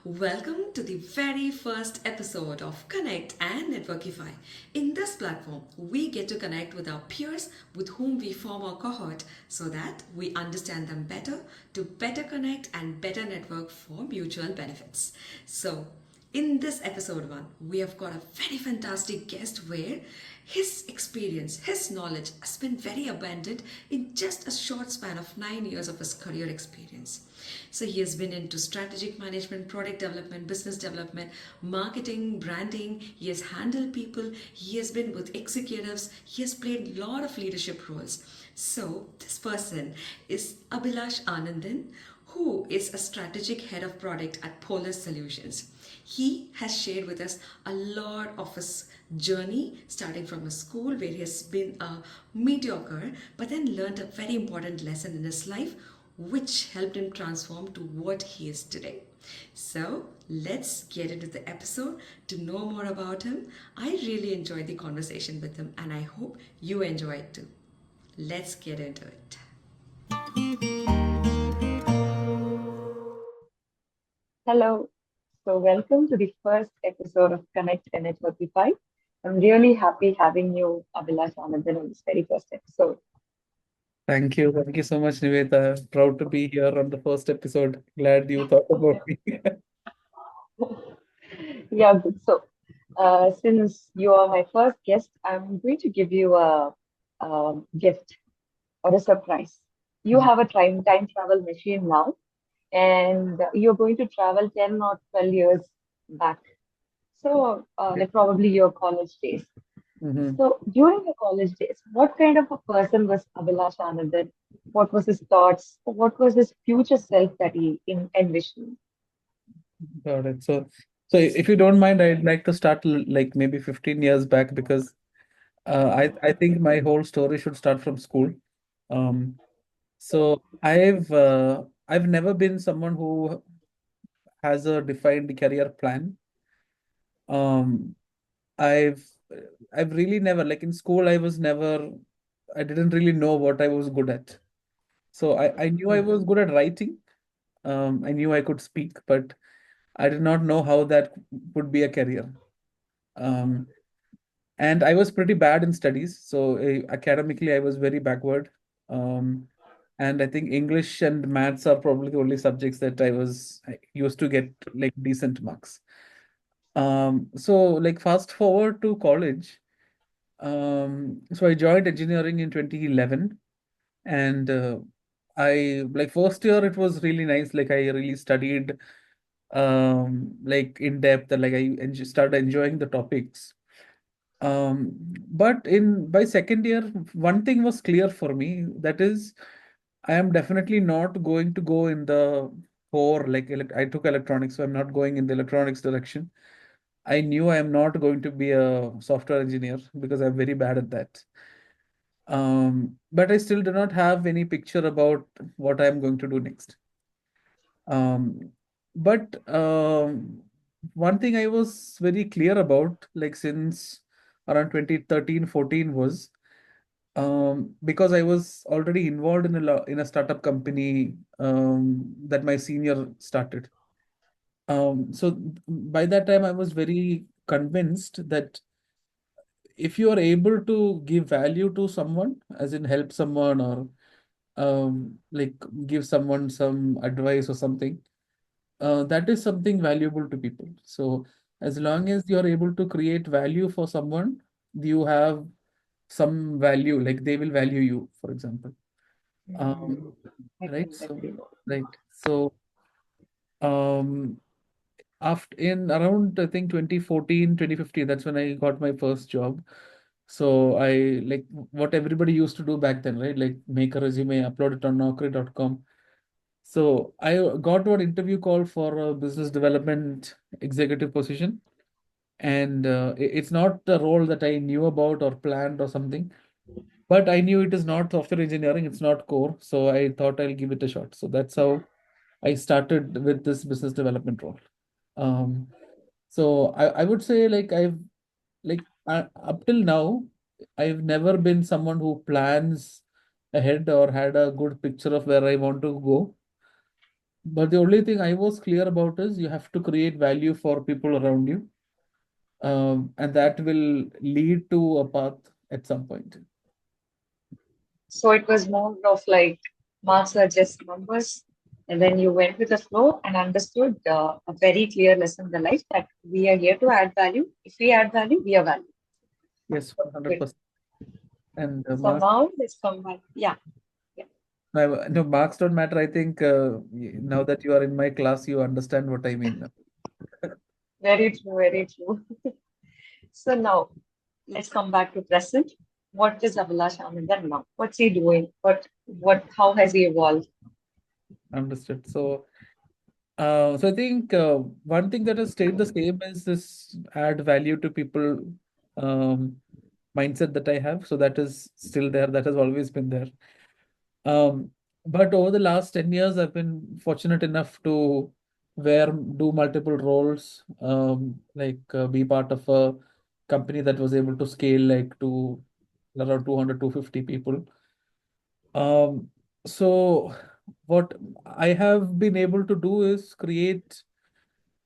Welcome to the very first episode of Connect and Networkify. In this platform, we get to connect with our peers with whom we form our cohort so that we understand them better to better connect and better network for mutual benefits. So, in this episode 1, we have got a very fantastic guest where his experience, his knowledge has been very abundant in just a short span of 9 years of his career experience. So he has been into strategic management, product development, business development, marketing, branding. He has handled people. He has been with executives. He has played a lot of leadership roles. So this person is Abhilash Anandan, who is a strategic head of product at Polus Solutions. He has shared with us a lot of his journey, starting from a school where he has been a mediocre, but then learned a very important lesson in his life, which helped him transform to what he is today. So let's get into the episode to know more about him. I really enjoyed the conversation with him, and I hope you enjoy it too. Let's get into it. Hello. So, welcome to the first episode of Connect and Networkify. I'm really happy having you, Abhilash Anandan, on this very first episode. Thank you. Thank you so much, Niveta. Proud to be here on the first episode. Glad you thought about me. Yeah, good. So, since you are my first guest, I'm going to give you a gift or a surprise. You have a time travel machine now, and you're going to travel 10 or 12 years back. So, like probably your college days. Mhm. So during your college days, what kind of a person was Abhilash Anandan? What was his thoughts? What was his future self that he envisioned? Got it. So if you don't mind, I'd like to start like maybe 15 years back because I think my whole story should start from school. Um, so I've never been someone who has a defined career plan. Um, I've I've really never like in school I didn't really know what I was good at. So I knew I was good at writing. I knew I could speak, but I did not know how that would be a career. Um, and I was pretty bad in studies. So academically, I was very backward. Um, and I think English and maths are probably the only subjects that I used to get like decent marks. So like fast forward to college. So I joined engineering in 2011, and I like first year it was really nice. Like I really studied like in depth, and like started enjoying the topics. But in by second year, one thing was clear for me, that is, I am definitely not going to go in the core like I took electronics, so I'm not going in the electronics direction. I knew I am not going to be a software engineer because I'm very bad at that. But I still do not have any picture about what I'm going to do next. Um, but one thing I was very clear about, like since around 2013, 14 was because I was already involved in in a startup company that my senior started. So by that time, I was very convinced that if you are able to give value to someone, as in help someone or like give someone some advice or something, that is something valuable to people. So as long as you are able to create value for someone, you have some value, like they will value you, for example. Um, Mm, I right. couldn't So agree more. right. So um, after in around I think 2014, 2015, that's when I got my first job. So I like what everybody used to do back then, right? Like make a resume, upload it on Naukri.com. So I got one interview call for a business development executive position, and it's not the role that I knew about or planned or something, but I knew it is not software engineering, it's not core, so I thought I'll give it a shot. So that's how I started with this business development role. Um, so I would say like up till now, I've never been someone who plans ahead or had a good picture of where I want to go. But the only thing I was clear about is you have to create value for people around you, and that will lead to a path at some point. So it was more of like marks are just numbers, and then you went with the flow and understood a very clear lesson in the life that we are here to add value. If we add value, we are value. Yes, Good. 100%. And So now let's come back. Yeah, yeah. no, marks don't matter. I think now that you are in my class, you understand what I mean now. Very true, very true. So now let's come back to present. What is Abhilash Anandan now? What's he doing? How has he evolved? Understood. So I think one thing that has stayed the same is this add value to people um, mindset that I have. So that is still there. That has always been there. Um, but over the last 10 years, I've been fortunate enough to do multiple roles, like be part of a company that was able to scale like to around 200, 250 people. Um, so what I have been able to do is create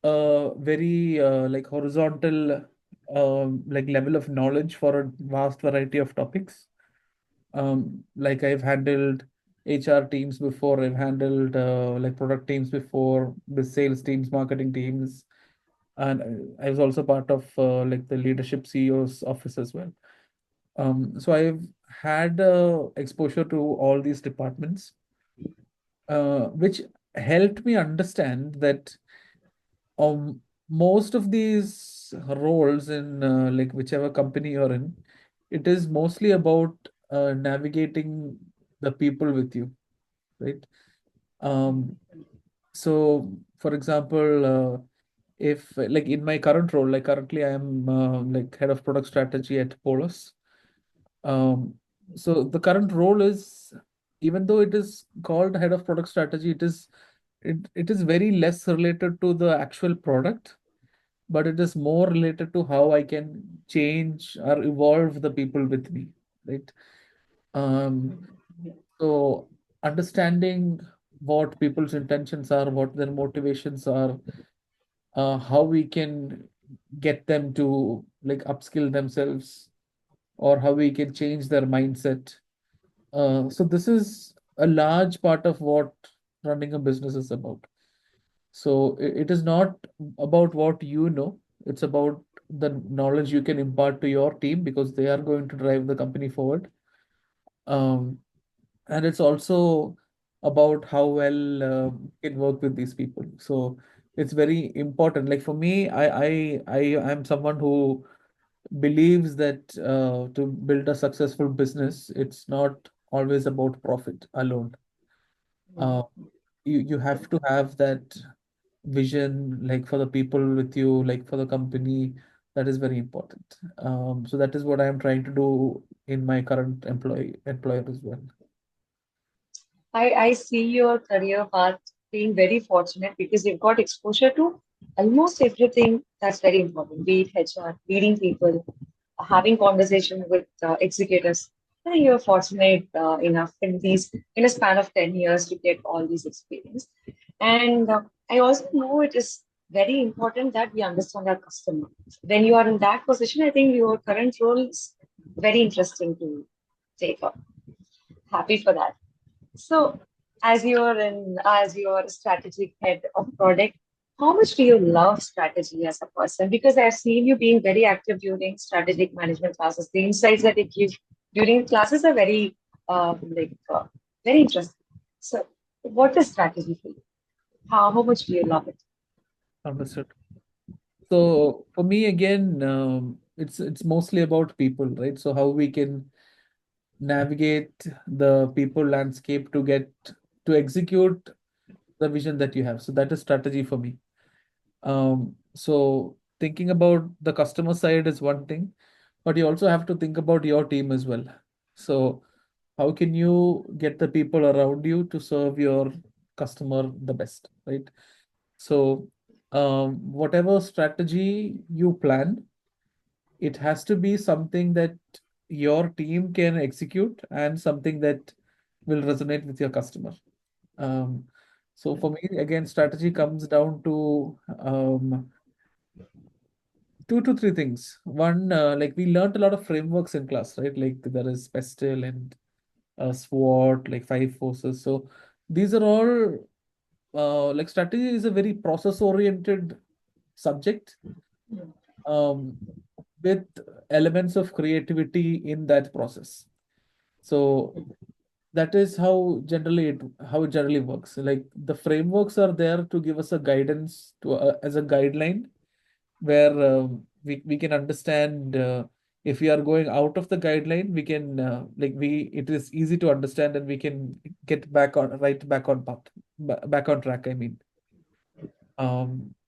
a very like horizontal like level of knowledge for a vast variety of topics. Like I've handled HR teams before, I've handled like product teams before, the sales teams, marketing teams, and I was also part of like the leadership CEO's office as well. So I've had exposure to all these departments, which helped me understand that most of these roles in like whichever company you're in, it is mostly about navigating the people with you, right? Um, so, for example, if like in my current role, like currently I am like head of product strategy at Polus. Um, so the current role is, even though it is called head of product strategy, it is very less related to the actual product, but it is more related to how I can change or evolve the people with me, right? Um, so understanding what people's intentions are, what their motivations are, how we can get them to like upskill themselves, or how we can change their mindset. So this is a large part of what running a business is about. So it is not about what you know, it's about the knowledge you can impart to your team because they are going to drive the company forward. Um, and it's also about how well you can work with these people. So it's very important. Like for me, I am someone who believes that to build a successful business, it's not always about profit alone. Uh, you have to have that vision, like for the people with you, like for the company. That is very important. So that is what I am trying to do in my current employer as well. I see your career path being very fortunate because you've got exposure to almost everything that's very important, be it HR, leading people, having conversation with executives. I think you're fortunate enough in a span of 10 years to get all these experience. And I also know it is very important that we understand our customer. When you are in that position, I think your current role is very interesting to take up. Happy for that. So, as your strategic head of product, how much do you love strategy as a person? Because I've seen you being very active during strategic management classes. The insights that you give during classes are very interesting. So, what is strategy for you? How much do you love it? Understood. So for me, again, it's mostly about people, right? So how we can navigate the people landscape to get to execute the vision that you have. So that is strategy for me. So thinking about the customer side is one thing, but you also have to think about your team as well. So how can you get the people around you to serve your customer the best, right? So whatever strategy you plan, it has to be something that your team can execute and something that will resonate with your customer. Um, So for me, again, strategy comes down to two to three things. One, like we learned a lot of frameworks in class, right? Like there is PESTEL and SWOT, like five forces. So these are all like strategy is a very process oriented subject um, with elements of creativity in that process. So that is how it generally works. Like the frameworks are there to give us a guidance to as a guideline where we can understand if we are going out of the guideline, we can like we it is easy to understand and we can get back on right back on path, back on track. I mean,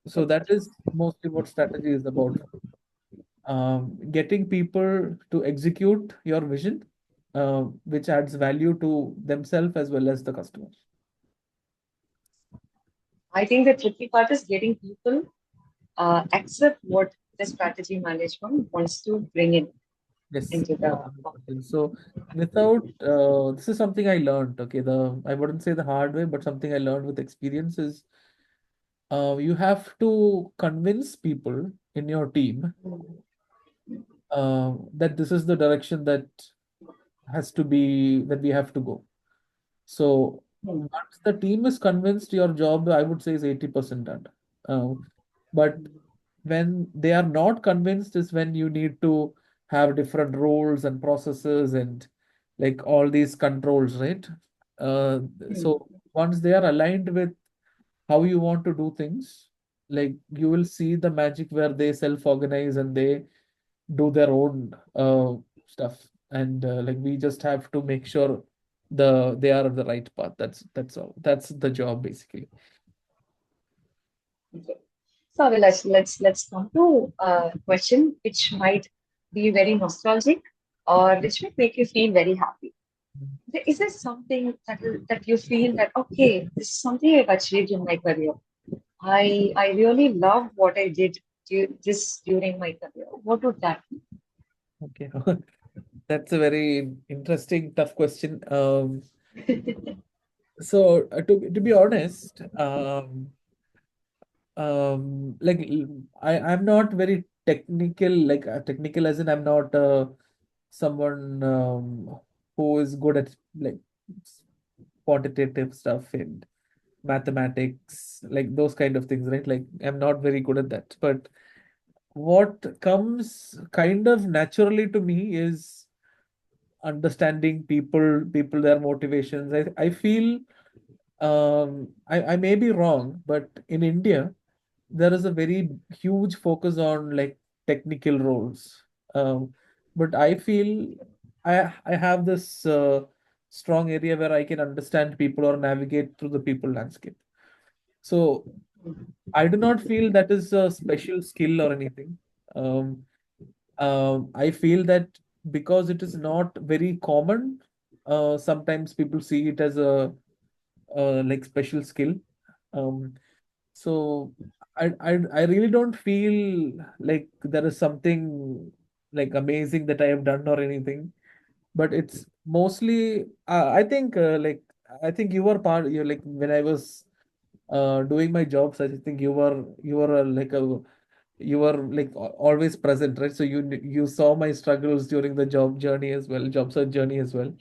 so that is mostly what strategy is about. Getting people to execute your vision, which adds value to themselves as well as the customers. I think the tricky part is getting people accept what the strategy management wants to bring in Yes. into the company. So without this is something I learned. Okay, the I wouldn't say the hard way, but something I learned with experience is you have to convince people in your team that this is the direction that we have to go. So Hmm. once the team is convinced, your job, I would say, is 80% done. Uh, but when they are not convinced is when you need to have different roles and processes and like all these controls, right? So once they are aligned with how you want to do things, like you will see the magic where they self-organize and they do their own stuff. And like we just have to make sure they are on the right path. That's all. That's the job basically. Okay. So let's come to a question which might be very nostalgic or which might make you feel very happy. Is there something that you feel that okay, this is something I've achieved in my career. I really love what I did during my career. What would that Okay. That's a very interesting, tough question. So to be honest, like I'm not very technical, like technical as in I'm not someone who is good at like quantitative stuff and mathematics, like those kind of things, right? Like I'm not very good at that. But what comes kind of naturally to me is understanding people, their motivations. I feel I may be wrong, but in India, there is a very huge focus on like technical roles. But I feel I have this strong area where I can understand people or navigate through the people landscape. So I do not feel that is a special skill or anything. Um, I feel that because it is not very common, sometimes people see it as a like special skill. Um, so I really don't feel like there is something like amazing that I have done or anything. But it's mostly I think you were part. You like when I was doing my jobs. I think you were like a you were like always present, right? So you saw my struggles during the job search journey as well.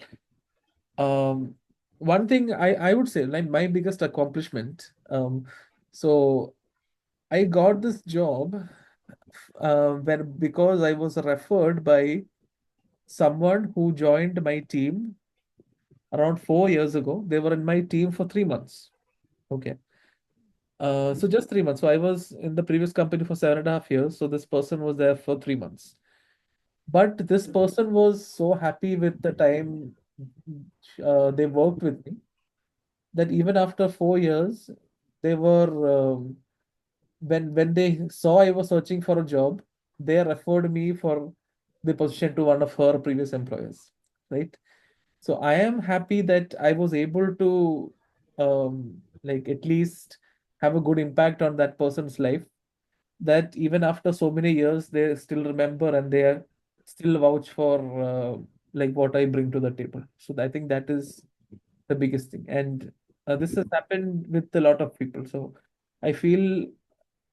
Um, One thing I would say, like my biggest accomplishment. So I got this job where because I was referred by someone who joined my team around 4 years ago. They were in my team for 3 months. Okay. So just 3 months. So I was in the previous company for 7.5 years. So this person was there for 3 months. But this person was so happy with the time they worked with me that even after 4 years, they were when they saw I was searching for a job, they referred me for the position to one of her previous employers, right? So I am happy that I was able to like at least have a good impact on that person's life. That even after so many years, they still remember and they are still vouch for like what I bring to the table. So I think that is the biggest thing. And This has happened with a lot of people. So I feel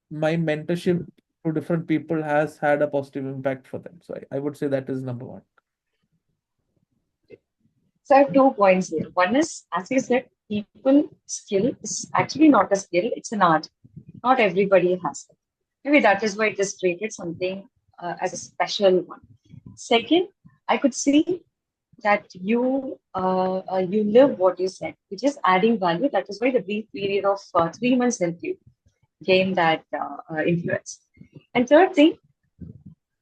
my mentorship to different people has had a positive impact for them. So I would say that is number one. So I have 2 points here. One is, as you said, people skill is actually not a skill, it's an art. Not everybody has it. Maybe that is why it is treated something as a special one. Second, I could see that you live what you said, which is adding value. That is why the brief period of 3 months helped you gain that influence. And third thing,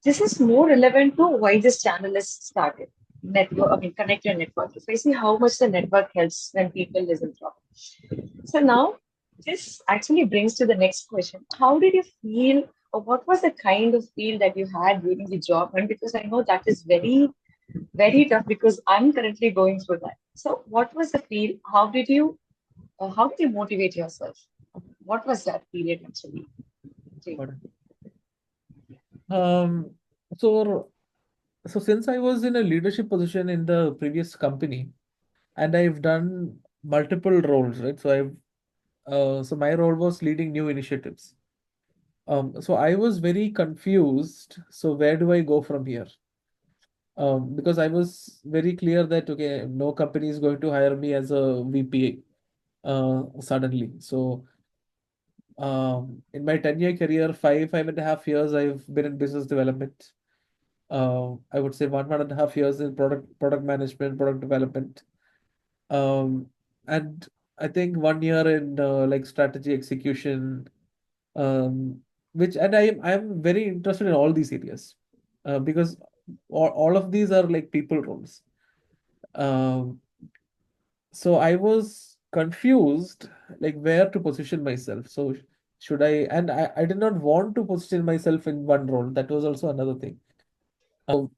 this is more relevant to why this channel is started. Network, I mean, connect your network. If I see how much the network helps when people listen to it. So now this actually brings to the next question. How did you feel, or what was the kind of feel that you had during the job hunt? Because I know that is very, very tough because I'm currently going through that. So what was the feel? How did you motivate yourself? What was that period actually? Got it. Um, so so since I was in a leadership position in the previous company, and I've done multiple roles, right? So my role was leading new initiatives. So I was very confused. So where do I go from here? Because I was very clear that okay, no company is going to hire me as a VP suddenly. So in my 10-year career, 5.5 years, I've been in business development. I would say 1.5 years in product management, product development, um, and I think 1 year in like strategy execution, um, which and I'm very interested in all these areas because all of these are like people roles. Um, so I was confused like where to position myself. So should I? And I did not want to position myself in one role. That was also another thing.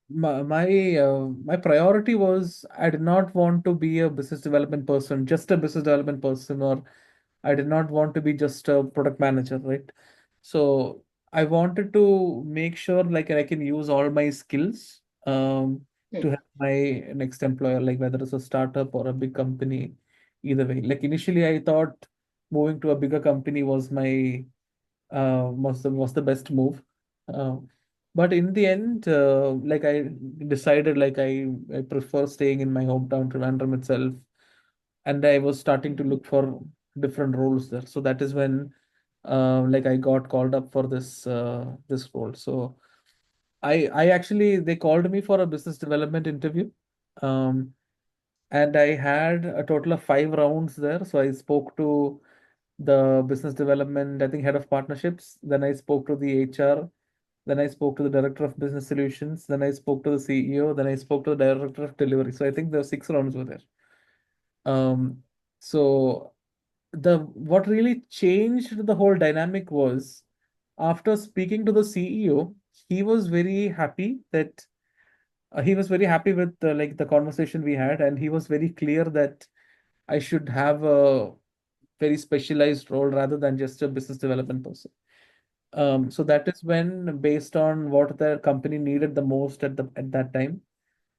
My priority was I did not want to be a business development person, just a business development person, or I did not want to be just a product manager, right? So I wanted to make sure like I can use all my skills to Hmm. help my next employer, like whether it's a startup or a big company, either way. Like initially I thought moving to a bigger company was the best move. Uh, but in the end, like I decided like I prefer staying in my hometown Trivandrum itself, and I was starting to look for different roles there. So that is when like I got called up for this role. So I actually they called me for a business development interview. Um, and I had a total of 5 rounds there. So I spoke to the business development, I think head of partnerships. Then I spoke to the HR. Then I spoke to the director of business solutions. Then I spoke to the CEO. Then I spoke to the director of delivery. So I think there were 6 rounds were there. Um, so the what really changed the whole dynamic was after speaking to the CEO, he was very happy that he was very happy with like the conversation we had, and he was very clear that I should have a very specialized role rather than just a business development person. So that is when, based on what the company needed the most at that time,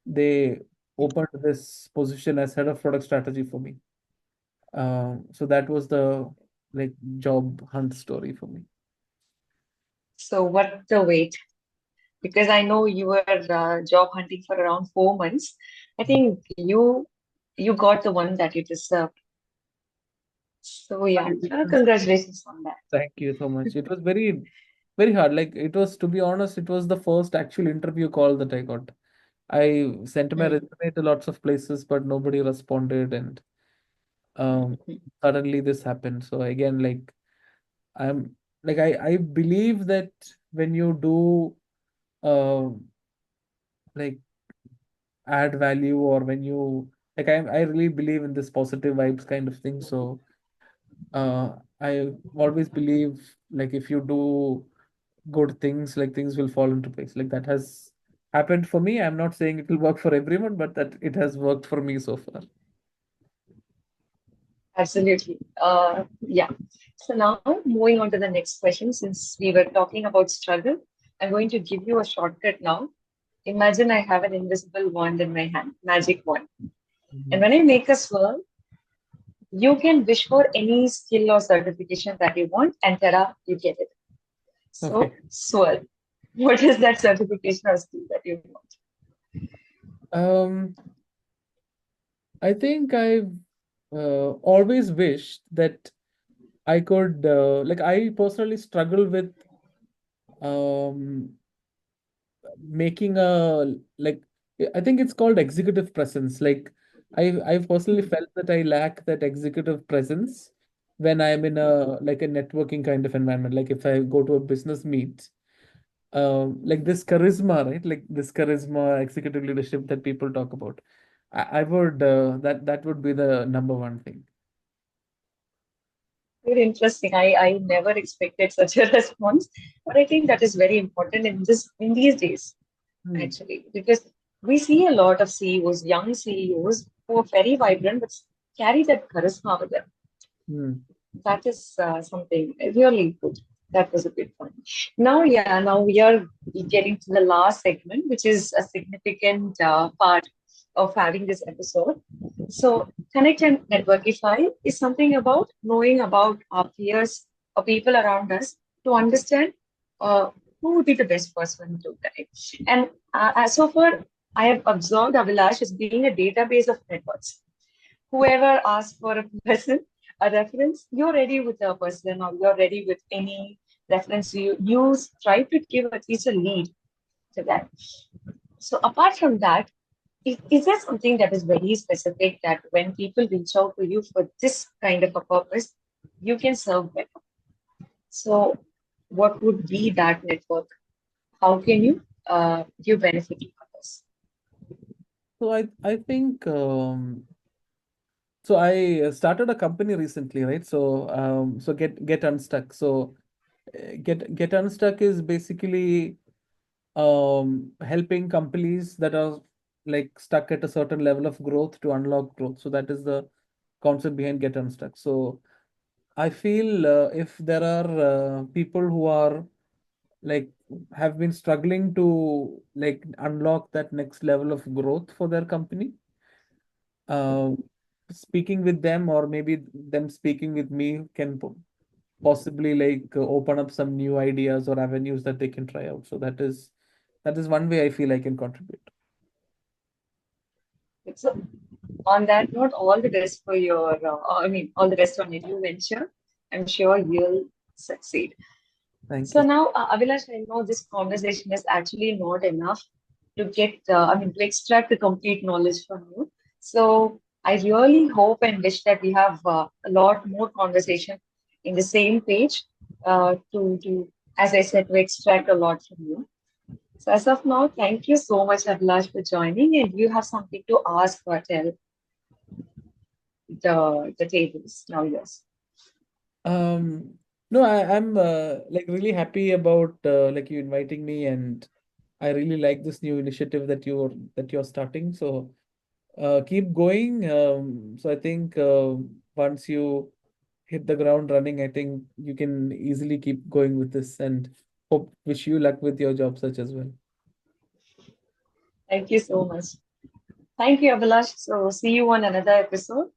they opened this position as head of product strategy for me. So that was the like job hunt story for me. So what the wait? Because I know you were job hunting for around 4 months. I think you got the one that you deserved. So yeah, It was, congratulations on that. thank you so much. It was very, very hard. Like it was, to be honest, it was the first actual interview call that I got. I sent my Hmm. resume to lots of places, but nobody responded, and um, suddenly this happened. So again, like I'm like I believe that when you do uh, like add value, or when you like I really believe in this positive vibes kind of thing. So I always believe like if you do good things, like things will fall into place. Like that has happened for me. I'm not saying it will work for everyone, but that it has worked for me so far. Absolutely. Yeah. So now moving on to the next question, since we were talking about struggle, I'm going to give you a shortcut now. Imagine I have an invisible wand in my hand, magic wand. And Mhm. when I make a swirl, You can wish for any skill or certification that you want, and tada, you get it. Okay. So, Swell, what is that certification or skill that you want? Um, I think I've always wished that I could like I personally struggle with um making a like I think it's called executive presence. Like I've personally felt that I lack that executive presence when I'm in a like a networking kind of environment. Like if I go to a business meet, like this charisma, right? Like this charisma, executive leadership that people talk about. I would that would be the number one thing. Very interesting. I never expected such a response, but I think that is very important in these days, Hmm. actually, because we see a lot of CEOs, young CEOs who are very vibrant but carry that charisma with them. Hmm. That is something really good. That was a good one. Now, yeah, now we are getting to the last segment, which is a significant part of having this episode. So, Connect and Networkify is something about knowing about our peers or people around us to understand uh, who would be the best person to connect. And so far, I have observed Abhilash as being a database of networks. Whoever asks for a person, a reference, you're ready with a person or you're ready with any reference you use, try to give at least a lead to that. So apart from that, is there something that is very specific that when people reach out to you for this kind of a purpose, you can serve better? So what would be that network? How can you give benefit to others? So I think so I started a company recently, right? So so get unstuck. So get unstuck is basically helping companies that are like stuck at a certain level of growth to unlock growth. So that is the concept behind get unstuck. So I feel if there are people who are like have been struggling to like unlock that next level of growth for their company, uh, speaking with them or maybe them speaking with me can possibly like open up some new ideas or avenues that they can try out. So that is one way I feel I can contribute. So on that note, all the best for your, all the best on your new venture. I'm sure you'll succeed. Thank So you. now, Abhilash, I know this conversation is actually not enough to to extract the complete knowledge from you. So I really hope and wish that we have a lot more conversation in the same page as I said, to extract a lot from you. So as of now, thank you so much, Abhilash, for joining. And you have something to ask or tell the tables now, yes. No, I'm like really happy about like you inviting me, and I really like this new initiative that you're starting. So keep going. So I think once you hit the ground running, I think you can easily keep going with this, and hope wish you luck with your job search as well. Thank you so much. Thank you, Abhilash. So see you on another episode.